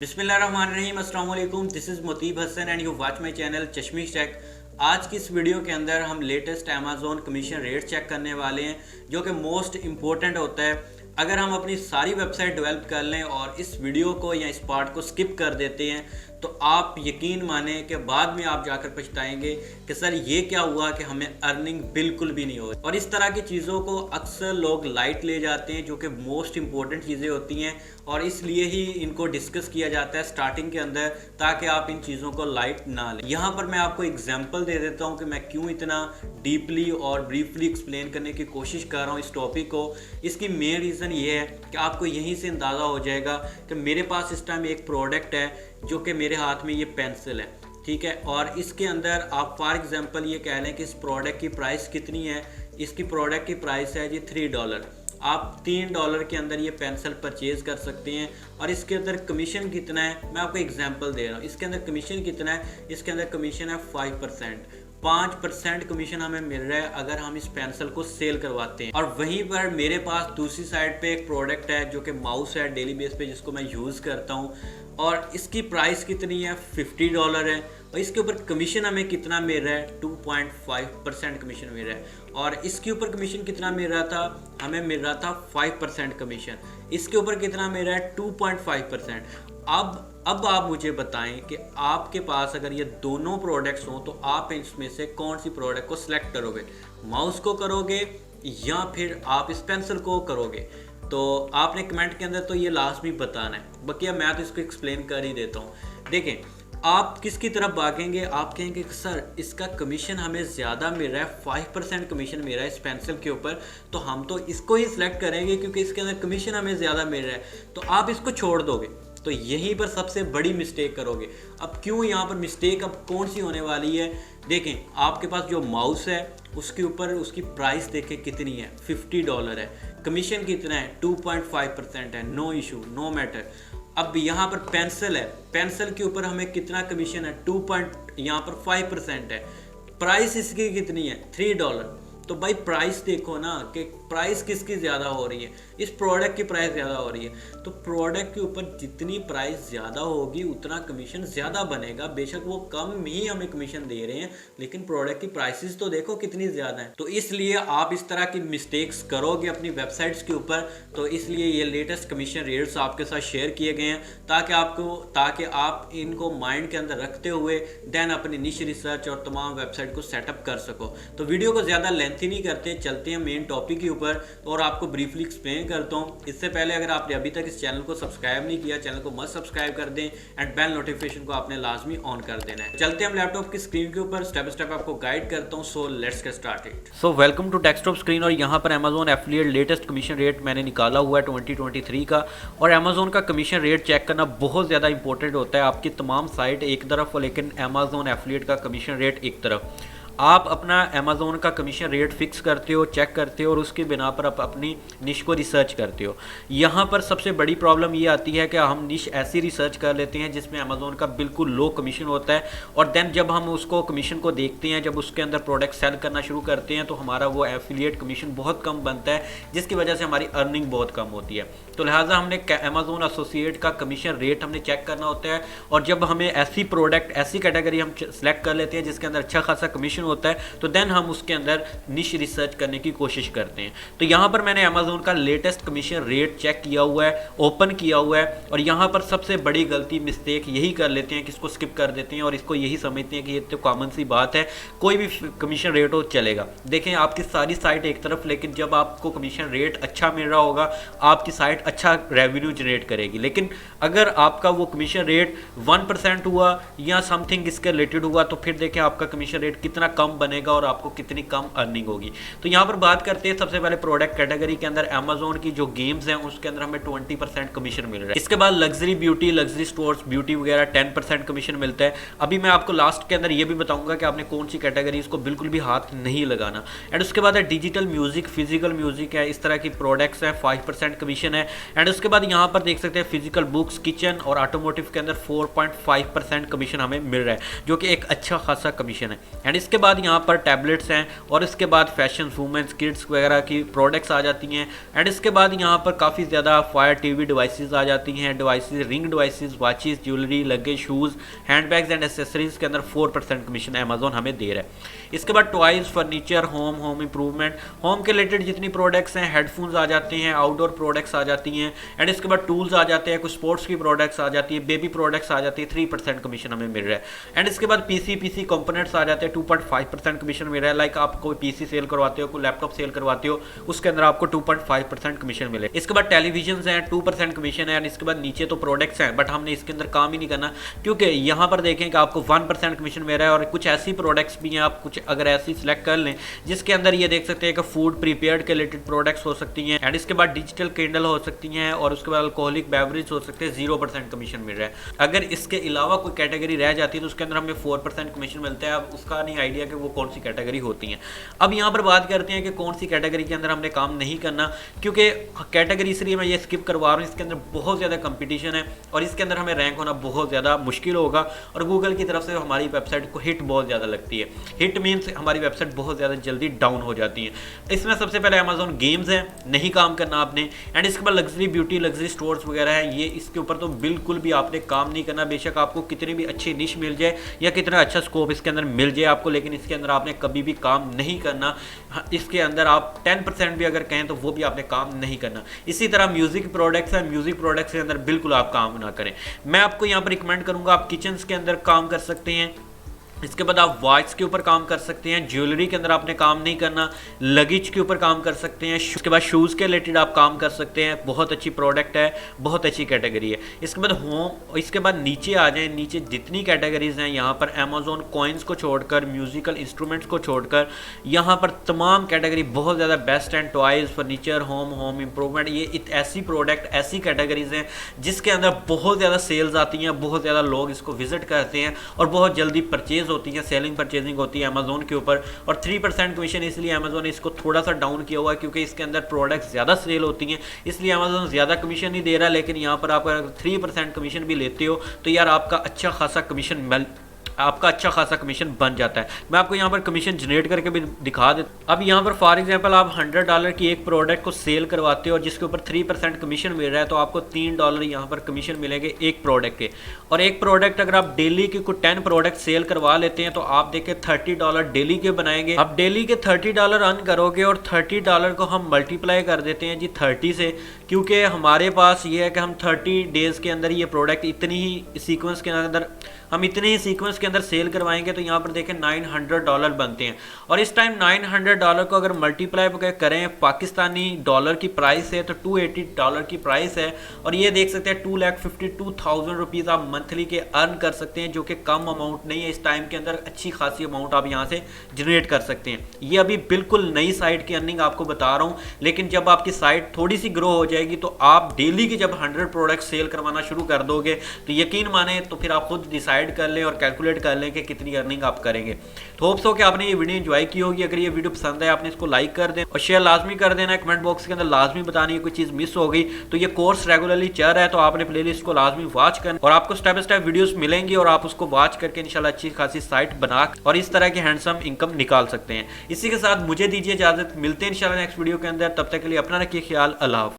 बिस्मिल्लाहिर्रहमानिर्रहीम, अस्सलाम वालेकुम। This is Mutib Hasan and you watch my channel Chashmish tech. आज की इस वीडियो के अंदर हम latest Amazon commission rate check करने वाले हैं, जो कि मोस्ट इम्पोर्टेंट होता है। अगर हम अपनी सारी वेबसाइट डेवलप कर लें और इस वीडियो को या इस पार्ट को स्किप कर देते हैं तो आप यकीन माने कि बाद में आप जाकर पछताएंगे कि सर ये क्या हुआ कि हमें अर्निंग बिल्कुल भी नहीं हो रही। और इस तरह की चीज़ों को अक्सर लोग लाइट ले जाते हैं, जो कि मोस्ट इंपॉर्टेंट चीज़ें होती हैं और इसलिए ही इनको डिस्कस किया जाता है स्टार्टिंग के अंदर, ताकि आप इन चीज़ों को लाइट ना लें। यहाँ पर मैं आपको एग्जांपल दे देता हूँ कि मैं क्यों इतना डीपली और ब्रीफली एक्सप्लेन करने की कोशिश कर रहा हूँ इस टॉपिक को। इसकी मेन रीज़न ये है कि आपको यहीं से अंदाज़ा हो जाएगा कि मेरे पास इस टाइम एक प्रोडक्ट है, जो कि मेरे हाथ में ये पेंसिल है, ठीक है। और इसके अंदर आप फॉर एग्जांपल ये कह लें कि इस प्रोडक्ट की प्राइस कितनी है। इसकी प्रोडक्ट की प्राइस है जी $3। आप $3 के अंदर ये पेंसिल परचेज़ कर सकते हैं। और इसके अंदर कमीशन कितना है, मैं आपको एग्जांपल दे रहा हूँ। इसके अंदर कमीशन कितना है, इसके अंदर कमीशन है 5% कमीशन हमें मिल रहा है अगर हम इस पेंसिल को सेल करवाते हैं। और वहीं पर मेरे पास दूसरी साइड पे एक प्रोडक्ट है, जो कि माउस है डेली बेस पे, जिसको मैं यूज़ करता हूँ। और इसकी प्राइस कितनी है, $50 है। और इसके ऊपर कमीशन हमें कितना मिल रहा है, 2.5% कमीशन मिल रहा है। और इसके ऊपर कमीशन कितना मिल रहा था, हमें मिल रहा था 5% कमीशन। इसके ऊपर कितना मिल रहा है, 2.5%। अब आप मुझे बताएं कि आपके पास अगर ये दोनों प्रोडक्ट्स हों तो आप इसमें से कौन सी प्रोडक्ट को सिलेक्ट करोगे, माउस को करोगे या फिर आप इस पेंसिल को करोगे। तो आपने कमेंट के अंदर तो ये लाजमी बताना है, बाकी मैं तो इसको एक्सप्लेन कर ही देता हूँ। देखें, आप किसकी तरफ भागेंगे, आप कहेंगे कि सर इसका कमीशन हमें ज़्यादा मिल रहा है, 5% कमीशन मिल रहा है इस पेंसिल के ऊपर, तो हम तो इसको ही सिलेक्ट करेंगे क्योंकि इसके अंदर कमीशन हमें ज़्यादा मिल रहा है। तो आप इसको छोड़ दोगे, तो यहीं पर सबसे बड़ी मिस्टेक करोगे। अब क्यों यहाँ पर मिस्टेक अब कौन सी होने वाली है, देखें। आपके पास जो माउस है उसके ऊपर उसकी प्राइस देखें कितनी है, $50 है। कमीशन कितना है, 2.5% है। No issue, no matter. अब यहाँ पर पेंसिल है, पेंसिल के ऊपर हमें कितना कमीशन है, यहाँ पर 5% है। प्राइस इसकी कितनी है, $3। तो भाई प्राइस देखो ना कि प्राइस किसकी ज़्यादा हो रही है, इस प्रोडक्ट की प्राइस ज़्यादा हो रही है। तो प्रोडक्ट के ऊपर जितनी प्राइस ज़्यादा होगी उतना कमीशन ज़्यादा बनेगा। बेशक वो कम ही हमें कमीशन दे रहे हैं, लेकिन प्रोडक्ट की प्राइसेस तो देखो कितनी ज़्यादा है। तो इसलिए आप इस तरह की मिस्टेक्स करोगे अपनी वेबसाइट्स के ऊपर। तो इसलिए ये लेटेस्ट कमीशन रेट्स आपके साथ शेयर किए गए हैं, ताकि आप इनको माइंड के अंदर रखते हुए देन अपनी निश रिसर्च और तमाम वेबसाइट को सेटअप कर सको। तो वीडियो को ज़्यादा नहीं करते, चलते हैं मेन टॉपिक के ऊपर और आपको ब्रीफली एक्सप्लेन करता हूं। इससे पहले अगर आपने अभी तक इस चैनल को सब्सक्राइब नहीं किया, चैनल को मस्ट सब्सक्राइब कर दें एंड बेल नोटिफिकेशन को आपने लाजमी ऑन कर देना है। चलते हैं हम लैपटॉप की स्क्रीन के ऊपर, स्टेप बाय स्टेप आपको गाइड करता हूं। So let's get started. So welcome to desktop screen. और यहाँ पर Amazon affiliate latest commission rate मैंने निकाला हुआ है 2023 का। और अमेजोन का कमीशन रेट चेक करना बहुत ज़्यादा इंपॉर्टेंट होता है। आपकी तमाम साइट एक तरफ हो, लेकिन अमेजोन एफिलिएट का कमीशन रेट एक तरफ। आप अपना अमेज़ोन का कमीशन रेट फिक्स करते हो, चेक करते हो और उसके बिना पर आप अपनी निश को रिसर्च करते हो। यहाँ पर सबसे बड़ी प्रॉब्लम ये आती है कि हम निश ऐसी रिसर्च कर लेते हैं जिसमें अमेज़ोन का बिल्कुल लो कमीशन होता है, और देन जब हम उसको कमीशन को देखते हैं, जब उसके अंदर प्रोडक्ट सेल करना शुरू करते हैं, तो हमारा वो एफिलिएट कमीशन बहुत कम बनता है, जिसकी वजह से हमारी अर्निंग बहुत कम होती है। तो लिहाजा हमने अमेज़ोन एसोसिएट का कमीशन रेट हमने चेक करना होता है। और जब हमें ऐसी प्रोडक्ट, ऐसी कैटेगरी हम सेलेक्ट कर लेते हैं जिसके अंदर अच्छा खासा कमीशन होता है, तो देन हम उसके अंदर निश रिसर्च करने की कोशिश करते हैं। तो यहाँ पर मैंने अमेज़ोन का लेटेस्ट कमीशन रेट चेक किया हुआ है, ओपन किया हुआ है। और यहाँ पर सबसे बड़ी गलती, मिस्टेक यही कर लेते हैं कि इसको स्किप कर देते हैं और इसको यही समझते हैं कि ये तो कॉमन सी बात है, कोई भी कमीशन रेट हो चलेगा। देखें, आपकी सारी साइट एक तरफ, लेकिन जब आपको कमीशन रेट अच्छा मिल रहा होगा, आपकी साइट अच्छा रेवेन्यू जनरेट करेगी। लेकिन अगर आपका वो कमीशन रेट 1% हुआ या समथिंग इसके रिलेटेड हुआ, तो फिर देखें आपका कमीशन रेट कितना कम बनेगा और आपको कितनी कम अर्निंग होगी। तो यहाँ पर बात करते हैं सबसे पहले प्रोडक्ट कैटेगरी के अंदर। अमेज़ोन की जो गेम्स हैं उसके अंदर हमें 20% कमीशन मिल रहा है। इसके बाद luxury beauty, luxury stores, beauty वगैरह 10% कमीशन मिलता है। अभी मैं आपको लास्ट के अंदर ये भी बताऊंगा कि आपने कौन सी कैटेगरी, इसको बिल्कुल भी हाथ नहीं लगाना। एंड उसके बाद है डिजिटल म्यूजिक, फिजिकल म्यूजिक है, इस तरह की प्रोडक्ट्स हैं, 5% कमीशन है। एंड उसके बाद यहाँ पर देख सकते हैं फिजिकल बुक्स, किचन और ऑटोमोटिव के अंदर 4.5% कमीशन हमें मिल रहा है, जो कि एक अच्छा खासा कमीशन है। एंड इसके बाद यहाँ पर टैबलेट्स हैं और इसके बाद फैशन वुमेंस किड्स वगैरह की प्रोडक्ट्स आ जाती हैं। एंड इसके बाद यहाँ पर काफ़ी ज़्यादा फायर टीवी डिवाइसेस आ जाती हैं, devices ring devices, watches, jewellery, luggage, shoes, handbags and accessories के अंदर 4% कमीशन अमेजोन हमें दे रहा है। इसके बाद toys, furniture, home improvement, home के रिलेटेड जितनी प्रोडक्ट्स हैं, हेडफोन्स आ जाते हैं, आउटडोर प्रोडक्ट्स आ जाती हैं। एंड इसके बाद टूल्स आ जाते हैं, कुछ स्पोर्ट्स की प्रोडक्ट्स आ जाती है, बेबी प्रोडक्ट्स आ जाती है, 3% कमीशन हमें मिल रहा है। एंड इसके बाद पीसी कंपोनेंट्स आ जाते हैं, 2.5% कमीशन मिल रहा है। लाइक आप कोई पीसी सेल करवाते हो, कोई लैपटॉप सेल करवाते हो, उसके अंदर आपको 2.5% कमीशन मिले। इसके बाद टेलीविजन हैं, 2% कमीशन है। एंड इसके बाद नीचे तो प्रोडक्ट्स हैं बट हमने इसके अंदर काम ही नहीं करना, क्योंकि यहाँ पर देखें कि आपको 1% कमीशन मिल रहा है। और कुछ ऐसी प्रोडक्ट्स भी हैं, आप कुछ अगर ऐसी सिलेक्ट कर लें जिसके अंदर ये देख सकते हैं कि फूड प्रिपेयर्ड के रिलेटेड प्रोडक्ट्स हो सकती हैं। एंड इसके बाद डिजिटल कैंडल हो सकती हैं और उसके बाद अल्कोहलिक बेवरेज हो सकते हैं, 0% कमीशन मिल रहा है। अगर इसके अलावा कोई कैटेगरी रह जाती है तो उसके अंदर हमें 4% कमीशन मिलता है। अब उसका नहीं आइडिया कि वो कौन सी कैटेगरी होती हैं। अब यहाँ पर बात करते हैं कि कौन सी कैटेगरी के अंदर हमने काम नहीं करना, क्योंकि कैटेगरी इसलिए मैं ये स्किप करवा रहा हूँ, इसके अंदर बहुत ज़्यादा कंपटीशन है और इसके अंदर हमें रैंक होना बहुत ज़्यादा मुश्किल होगा और गूगल की तरफ से हमारी वेबसाइट को हिट बहुत ज़्यादा लगती है। हिट मीन्स हमारी वेबसाइट बहुत ज़्यादा जल्दी डाउन हो जाती है। इसमें सबसे पहले अमेजोन गेम्स है, नहीं काम करना आपने। एंड इसके बाद लग्जरी ब्यूटी, लग्जरी स्टोर्स वगैरह है, ये इसके ऊपर तो बिल्कुल भी आपने काम नहीं करना। बेशक आपको कितनी भी अच्छी निश मिल जाए या कितना अच्छा स्कोप इसके अंदर मिल जाए आपको, लेकिन इसके अंदर आपने कभी भी काम नहीं करना। इसके अंदर आप 10% भी अगर कहें तो वो भी आपने काम नहीं करना। इसी तरह म्यूजिक प्रोडक्ट्स है, म्यूजिक प्रोडक्ट्स के अंदर बिल्कुल आप काम ना करें। मैं आपको यहाँ पर रिकमेंड करूँगा आप किचन के अंदर काम कर सकते हैं। इसके बाद आप वॉच के ऊपर काम कर सकते हैं, ज्वेलरी के अंदर आपने काम नहीं करना, लगेज के ऊपर काम कर सकते हैं। इसके बाद शूज़ के रिलेटेड आप काम कर सकते हैं, बहुत अच्छी प्रोडक्ट है, बहुत अच्छी कैटेगरी है। इसके बाद होम, इसके बाद नीचे आ जाएं, नीचे जितनी कैटेगरीज हैं यहाँ पर अमेजोन कॉइन्स को छोड़कर, म्यूजिकल इंस्ट्रूमेंट्स को छोड़कर यहाँ पर तमाम कैटेगरी बहुत ज़्यादा बेस्ट हैं। टॉयज़, फर्नीचर, होम इंप्रूवमेंट, ये ऐसी प्रोडक्ट, ऐसी कैटेगरीज हैं जिसके अंदर बहुत ज़्यादा सेल्स आती हैं, बहुत ज़्यादा लोग इसको विजिट करते हैं और बहुत जल्दी परचेज होती है, सेलिंग परचेजिंग होती है अमेजोन के ऊपर। और 3% कमीशन, इसलिए अमेजोन ने इसको थोड़ा सा डाउन किया हुआ है क्योंकि इसके अंदर प्रोडक्ट्स ज़्यादा सेल होती हैं, इसलिए अमेजोन ज़्यादा कमीशन नहीं दे रहा। लेकिन यहाँ पर आप अगर 3% कमीशन भी लेते हो तो यार आपका अच्छा खासा कमीशन बन जाता है। मैं आपको यहाँ पर कमीशन जनरेट करके भी दिखा देता। अब यहाँ पर फॉर एग्जांपल आप $100 की एक प्रोडक्ट को सेल करवाते हो और जिसके ऊपर 3% कमीशन मिल रहा है, तो आपको $3 यहाँ पर कमीशन मिलेंगे एक प्रोडक्ट के। और एक प्रोडक्ट अगर आप डेली के कुछ 10 प्रोडक्ट सेल करवा लेते हैं तो आप देखिए $30 डेली के बनाएंगे। अब डेली के $30 अर्न करोगे और $30 को हम मल्टीप्लाई कर देते हैं जी 30 से, क्योंकि हमारे पास ये है कि हम 30 डेज़ के अंदर ये प्रोडक्ट इतनी ही सीक्वेंस के अंदर सेल करवाएंगे। तो यहाँ पर देखें $900 बनते हैं और इस टाइम $900 को अगर मल्टीप्लाई करें, पाकिस्तानी डॉलर की प्राइस है तो $280 की प्राइस है। और ये देख सकते हैं 2,52,000 रुपीज़ आप मंथली के अर्न कर सकते हैं, जो कि कम अमाउंट नहीं है। इस टाइम के अंदर अच्छी खासी अमाउंट आप यहाँ से जनरेट कर सकते हैं। ये अभी बिल्कुल नई साइट की अर्निंग आपको बता रहा हूँ, लेकिन जब आपकी साइट थोड़ी सी ग्रो हो जाएगी तो आप डेली के जब 100 प्रोडक्ट सेल करवाना शुरू कर दोगे तो यकीन माने तो फिर आप खुद डिसाइड कर लें और कैलकुलेट कर लें कि कितनी अर्निंग आप करेंगे। तो होप्स हो कि आपने ये वीडियो एंजॉय की होगी। अगर ये वीडियो पसंद है आपने इसको लाइक कर दें और शेयर लाजमी कर देना। कमेंट बॉक्स के अंदर लाजमी बतानी है कोई चीज़ मिस हो गई तो ये कोर्स रेगुलरली चल रहा है तो आपने प्लेलिस्ट को लाजमी वॉच करना और आपको स्टेप बाय स्टेप वीडियोस मिलेंगी और आप उसको वॉच करके इंशाल्लाह अच्छी खासी साइट बना और इस तरह की हैंडसम इनकम निकाल सकते हैं। इसी के साथ मुझे दीजिए इजाजत, मिलते हैं इंशाल्लाह नेक्स्ट वीडियो के अंदर। तब तक के लिए अपना रखिए ख्याल। अल्लाह हाफ़िज़।